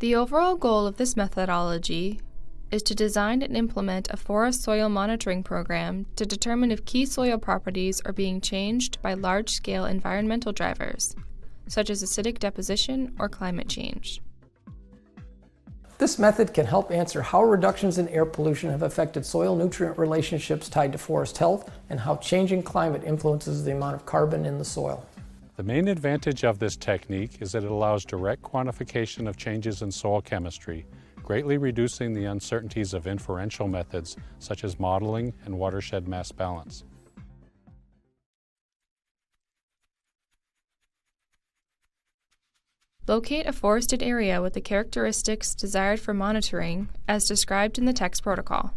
The overall goal of this methodology is to design and implement a forest soil monitoring program to determine if key soil properties are being changed by large-scale environmental drivers, such as acidic deposition or climate change. This method can help answer how reductions in air pollution have affected soil-nutrient relationships tied to forest health and how changing climate influences the amount of carbon in the soil. The main advantage of this technique is that it allows direct quantification of changes in soil chemistry, greatly reducing the uncertainties of inferential methods such as modeling and watershed mass balance. Locate a forested area with the characteristics desired for monitoring as described in the text protocol.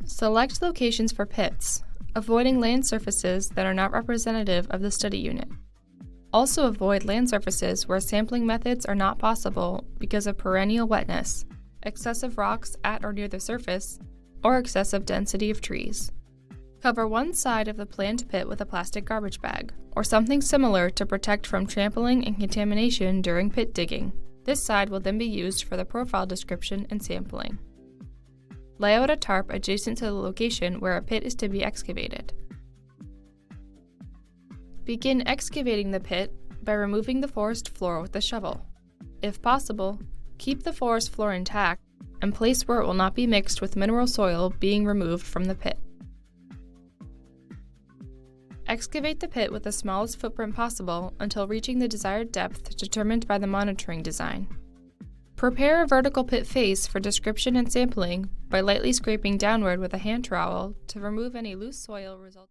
Select locations for pits, avoiding land surfaces that are not representative of the study unit. Also avoid land surfaces where sampling methods are not possible because of perennial wetness, excessive rocks at or near the surface, or excessive density of trees. Cover one side of the planned pit with a plastic garbage bag, or something similar to protect from trampling and contamination during pit digging. This side will then be used for the profile description and sampling. Lay out a tarp adjacent to the location where a pit is to be excavated. Begin excavating the pit by removing the forest floor with a shovel. If possible, keep the forest floor intact and place where it will not be mixed with mineral soil being removed from the pit. Excavate the pit with the smallest footprint possible until reaching the desired depth determined by the monitoring design. Prepare a vertical pit face for description and sampling by lightly scraping downward with a hand trowel to remove any loose soil resulting.